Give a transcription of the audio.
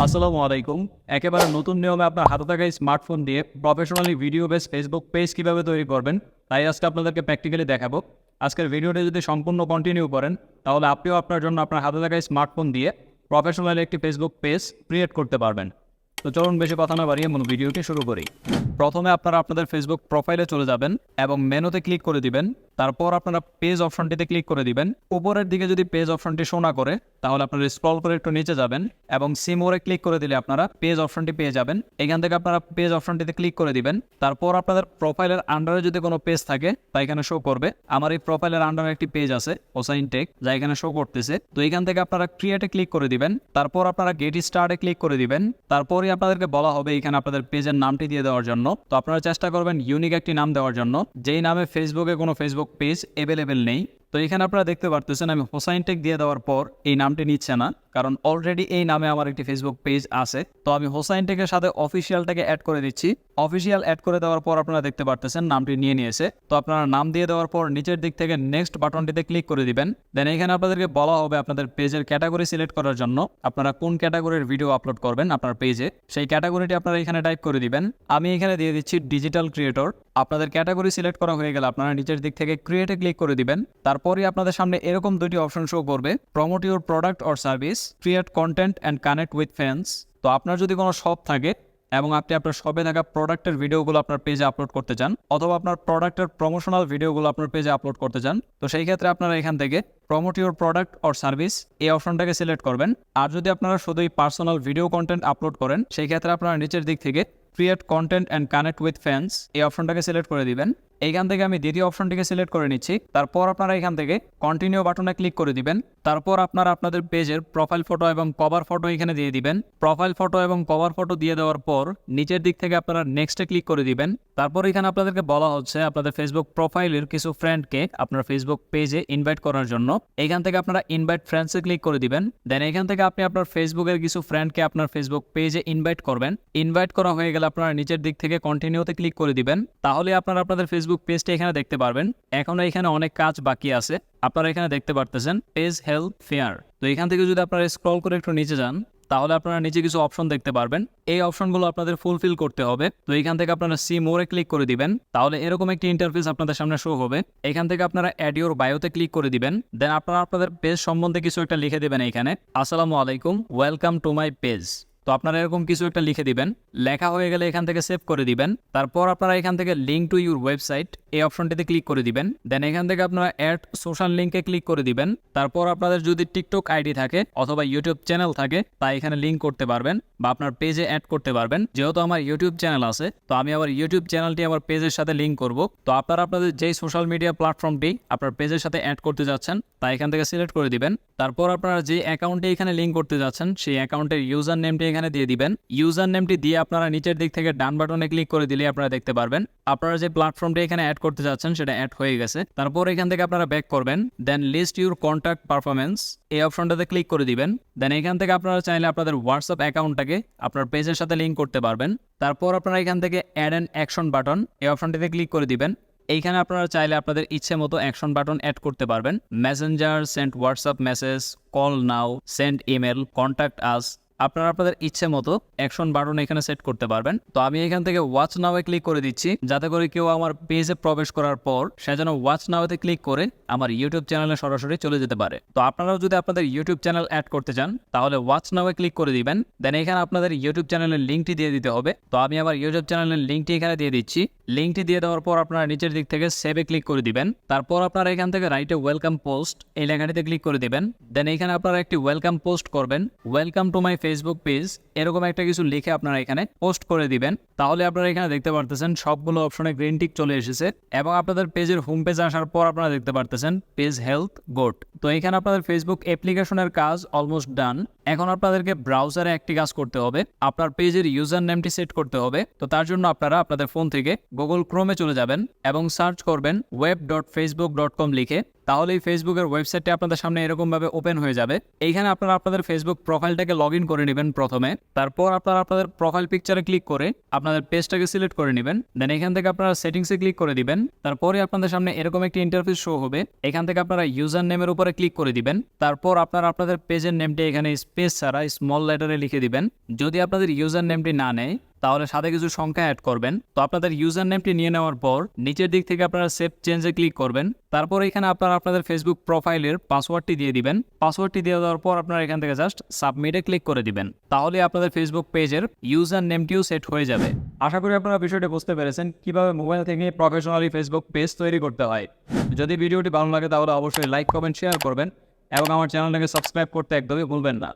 আসসালামু আলাইকুম। একেবারে নতুন নিয়মে আপনার হাতে থাকা স্মার্টফোন দিয়ে professionally video base Facebook page কীভাবে তৈরি করবেন, তাই আজকে আপনাদেরকে প্র্যাকটিক্যালি দেখাবো। আজকের ভিডিওটা যদি সম্পূর্ণ কন্টিনিউ করেন, তাহলে আপনিও আপনার জন্য আপনার হাতে থাকা স্মার্টফোন দিয়ে প্রফেশনালি একটি ফেসবুক পেজ ক্রিয়েট করতে পারবেন। তো চলুন বেশি কথা না বাড়িয়ে মূল ভিডিওটি শুরু করি। প্রথমে আপনারা আপনাদের ফেসবুক প্রোফাইলে চলে যাবেন এবং মেনুতে ক্লিক করে দিবেন। তারপর আপনারা পেজ অপশনটিতে ক্লিক করে দিবেন। উপরের দিকে যদি পেজ অপশনটি শো না করে, তাহলে আপনারা স্ক্রল করে একটু নিচে যাবেন এবং সি মোরে ক্লিক করে দিলে আপনারা পেজ অপশনটি পেয়ে যাবেন। এখান থেকে আপনারা পেজ অপশনটিতে ক্লিক করে দিবেন। তারপর আপনাদের প্রোফাইলের আন্ডারে যদি কোনো পেজ থাকে তা এখানে শো করবে। আমার এই প্রোফাইলের আন্ডারে একটি পেজ আছে হোসাইন টেক, যা এখানে শো করতেছে। তো এখান থেকে আপনারা ক্রিয়েটে ক্লিক করে দিবেন। তারপর আপনারা গেট স্টার্টে ক্লিক করে দিবেন। তারপরই আপনাদেরকে বলা হবে এখানে আপনাদের পেজের নামটি দিয়ে দেওয়ার জন্য। তো আপনারা চেষ্টা করবেন ইউনিক একটি নাম দেওয়ার জন্য, যেই নামে ফেসবুকে কোনো ফেসবুক পেজ অ্যাভেলেবেল নেই। তো এখানে আপনারা দেখতে পারতেছেন আমি হোসাইন টেক দিয়ে দেওয়ার পর এই নামটি নিচ্ছে না, কারণ অলরেডি এই নামে আমার একটি ফেসবুক পেজ আছে। তো আমি হোসাইন টেকের সাথে অফিসিয়ালটাকে অ্যাড করে দিচ্ছি। অফিসিয়াল অ্যাড করে দেওয়ার পর আপনারা দেখতে পারতেছেন নামটি নিয়ে নিয়েছে। তো আপনারা নাম দিয়ে দেওয়ার পর নিচের দিক থেকে নেক্সট বাটনটিতে ক্লিক করে দিবেন। দেন এখানে আপনাদেরকে বলা হবে আপনাদের পেজের ক্যাটাগরি সিলেক্ট করার জন্য আপনারা কোন ক্যাটাগরির ভিডিও আপলোড করবেন আপনার পেজে, সেই ক্যাটাগরিটি আপনারা এখানে টাইপ করে দিবেন। আমি এখানে দিয়ে দিচ্ছি ডিজিটাল ক্রিয়েটর। আপনাদের ক্যাটাগরি সিলেক্ট করা হয়ে গেলে আপনারা নিচের দিক থেকে ক্রিয়েটে ক্লিক করে দিবেন। তারপরই আপনাদের সামনে এরকম দুটি অপশন শো করবে, promote your product or service, create content and connect with fans. তো আপনার যদি কোনো শপ থাকে এবং আপনি আপনার শপে থাকা প্রোডাক্টের ভিডিওগুলো আপনার পেজে আপলোড করতে চান, অথবা আপনার প্রোডাক্টের প্রমোশনাল ভিডিওগুলো আপনার পেজে আপলোড করতে চান, তো সেই ক্ষেত্রে আপনারা এখান থেকে promote your product or service এই অপশনটাকে সিলেক্ট করবেন। আর যদি আপনারা শুধুই পার্সোনাল ভিডিও কন্টেন্ট আপলোড করেন, সেই ক্ষেত্রে আপনারা নিচের দিক থেকে create content and connect with fans এই অপশনটাকে সিলেক্ট করে দিবেন। এইখান থেকে আমি দ্বিতীয় অপশনটিকে সিলেক্ট করে নিচ্ছি। তারপর আপনারা এখান থেকে কন্টিনিউ বাটনে ক্লিক করে দিবেন। তারপর আপনারা আপনাদের পেজের প্রোফাইল ফটো এবং কভার ফটো এখানে দিয়ে দিবেন। প্রোফাইল ফটো এবং কভার ফটো দিয়ে দেওয়ার পর নিচের দিক থেকে আপনারা নেক্সটে ক্লিক করে দিবেন। তারপর এখানে আপনাদেরকে বলা হচ্ছে আপনাদের ফেসবুক প্রোফাইলের কিছু ফ্রেন্ডকে আপনার ফেসবুক পেজে ইনভাইট করার জন্য। এখান থেকে আপনারা ইনভাইট ফ্রেন্ডসে ক্লিক করে দিবেন। দেন এখান থেকে আপনি আপনার ফেসবুকের কিছু ফ্রেন্ডকে আপনার ফেসবুক পেজে ইনভাইট করবেন। ইনভাইট করা হয়ে গেলে আপনারা নিচের দিক থেকে কন্টিনিউতে ক্লিক করে দিবেন। তাহলে আপনারা আপনাদের ফেসবুক পেজটা এখানে দেখতে পারবেন। এখনো এখানে অনেক কাজ বাকি আছে। আপনারা এখানে দেখতে পারতেছেন পেজ হেল্প ফেয়ার। তো এখান থেকে যদি আপনারা স্ক্রল করে একটু নিচে যান, তাহলে আপনারা নিচে কিছু অপশন দেখতে পারবেন। এই অপশনগুলো আপনাদের ফুলফিল করতে হবে। তো এখান থেকে আপনারা সি মোরে ক্লিক করে দিবেন। তাহলে এরকম একটি ইন্টারফেস আপনাদের সামনে শো হবে। এখান থেকে আপনারা অ্যাড ইউর বায়োতে ক্লিক করে দিবেন। দেন আপনারা আপনাদের পেজ সম্বন্ধে কিছু একটা লিখে দেবেন। এখানে আসসালামু আলাইকুম, ওয়েলকাম টু মাই পেজ। তো আপনারা এরকম কিছু একটা লিখে দিবেন। লেখা হয়ে গেলে এখান থেকে সেভ করে দিবেন। তারপর আপনারা এখান থেকে লিঙ্ক টু ইউর ওয়েবসাইট এই অপশনটিতে ক্লিক করে দিবেন। দেন এখান থেকে আপনারা অ্যাড সোশ্যাল লিঙ্কে ক্লিক করে দিবেন। তারপর আপনাদের যদি টিকটক আইডি থাকে অথবা ইউটিউব চ্যানেল থাকে, তা এখানে লিঙ্ক করতে পারবেন বা আপনার পেজে অ্যাড করতে পারবেন। যেহেতু আমার ইউটিউব চ্যানেল আছে, তো আমি আমার ইউটিউব চ্যানেলটি আমার পেজের সাথে লিঙ্ক করব। তো আপনারা আপনাদের যেই সোশ্যাল মিডিয়া প্ল্যাটফর্মটি আপনার পেজের সাথে অ্যাড করতে যাচ্ছেন, তা এখান থেকে সিলেক্ট করে দিবেন। তারপর আপনারা যে অ্যাকাউন্টে এখানে লিঙ্ক করতে যাচ্ছেন, সেই অ্যাকাউন্টের ইউজার নেমটি এখানে দিয়ে দিবেন। ইউজার নেমটি দিয়ে আপনারা নিচের দিক থেকে ডান বাটনে ক্লিক করে দিলে আপনারা দেখতে পারবেন আপনারা যে প্ল্যাটফর্মটি এখানে অ্যাড করতে যাচ্ছেন সেটা অ্যাড হয়ে গেছে। তারপর এখান থেকে আপনারা ব্যাক করবেন। দেন লিস্ট ইউর কন্ট্যাক্ট পারফরমেন্স এই অপশনটাতে ক্লিক করে দিবেন। দেন এখান থেকে আপনারা চাইলে আপনাদের হোয়াটসঅ্যাপ অ্যাকাউন্টটাকে আপনার পেজের সাথে লিঙ্ক করতে পারবেন। তারপর আপনারা এখান থেকে অ্যাড অ্যান অ্যাকশন বাটন এই অপশনটিতে ক্লিক করে দিবেন। এইখানে আপনারা চাইলে আপনাদের ইচ্ছে মতো অ্যাকশন বাটন অ্যাড করতে পারবেন। Messenger, send WhatsApp message, call now, send email, contact us, আপনারা আপনাদের ইচ্ছে মতো অ্যাকশন বাটন এখানে সেট করতে পারবেন। তো আমি এখান থেকে ওয়াচ নাও এ ক্লিক করে দিচ্ছি, যাতে করে কেউ আমার পেজে প্রবেশ করার পর সে যেন ওয়াচ নাওতে ক্লিক করে আমার ইউটিউব চ্যানেলে সরাসরি চলে যেতে পারে। তো আপনারাও যদি আপনাদের ইউটিউব চ্যানেল অ্যাড করতে চান, তাহলে ওয়াচ নাও এ ক্লিক করে দিবেন। দেন এখানে আপনাদের ইউটিউব চ্যানেলের লিঙ্কটি দিয়ে দিতে হবে। তো আমি আমার ইউটিউব চ্যানেলের লিঙ্কটি এখানে দিয়ে দিচ্ছি। লিঙ্কটি দিয়ে দেওয়ার পর আপনারা নিচের দিক থেকে সেভে ক্লিক করে দিবেন। তারপর আপনারা এখান থেকে রাইটে ওয়েলকাম পোস্ট এই লেখাটিতে ক্লিক করে দিবেন। দেন এখানে আপনারা একটি ওয়েলকাম পোস্ট করবেন। Welcome to my Facebook page এরকম একটা কিছু লিখে আপনারা এখানে পোস্ট করে দিবেন। তাহলে আপনারা এখানে দেখতে পারতেছেন সবগুলো অপশনে গ্রিন টিক চলে এসেছে এবং আপনাদের পেজের হোম পেজে আসার পর আপনারা দেখতে পারতেছেন পেজ হেলথ গুড। তো এখানে আপনাদের ফেসবুক অ্যাপ্লিকেশনের কাজ অলমোস্ট ডান। এখন আপনাদেরকে ব্রাউজারে একটি কাজ করতে হবে, আপনার পেজের ইউজার নেমটি সেট করতে হবে। তো তার জন্য আপনারা আপনাদের ফোন থেকে গুগল ক্রোমে চলে যাবেন এবং সার্চ করবেন web.facebook.com লিখে। তাহলে এই ফেসবুকের ওয়েবসাইটটি আপনাদের সামনে এরকমভাবে ওপেন হয়ে যাবে। এইখানে আপনারা আপনাদের ফেসবুক প্রোফাইলটাকে লগ ইন করে নেবেন প্রথমে। তারপর আপনারা আপনাদের প্রোফাইল পিকচারে ক্লিক করে আপনাদের পেজটাকে সিলেক্ট করে নেবেন। দেন এখান থেকে আপনারা সেটিংসে ক্লিক করে দিবেন। তারপরে আপনাদের সামনে এরকম একটি ইন্টারফেস শো হবে। এখান থেকে আপনারা ইউজার নেমের উপরে ক্লিক করে দিবেন। তারপর আপনারা আপনাদের পেজের নেমটি এখানে স্পেস ছাড়া স্মল লেটারে লিখে দিবেন। যদি আপনাদের ইউজার নেমটি না নেয় তাহলে সাথে কিছু সংখ্যা অ্যাড করবেন। তো আপনাদের ইউজার নেমটি নিয়ে নেওয়ার পর নিচের দিক থেকে আপনারা সেভ চেঞ্জে ক্লিক করবেন। তারপর এখানে আপনারা আপনাদের ফেসবুক প্রোফাইলের পাসওয়ার্ডটি দিয়ে দিবেন। পাসওয়ার্ডটি দিয়ে দেওয়ার পর আপনারা এখান থেকে জাস্ট সাবমিটে ক্লিক করে দিবেন। তাহলে আপনাদের ফেসবুক পেজের ইউজার নেমটিও সেট হয়ে যাবে। আশা করি আপনারা বিষয়টি বুঝতে পেরেছেন কিভাবে মোবাইল থেকে প্রফেশনালি ফেসবুক পেজ তৈরি করতে হয়। যদি ভিডিওটি ভালো লাগে তাহলে অবশ্যই লাইক, কমেন্ট, শেয়ার করবেন এবং আমার চ্যানেলটাকে সাবস্ক্রাইব করতে একদমই ভুলবেন না।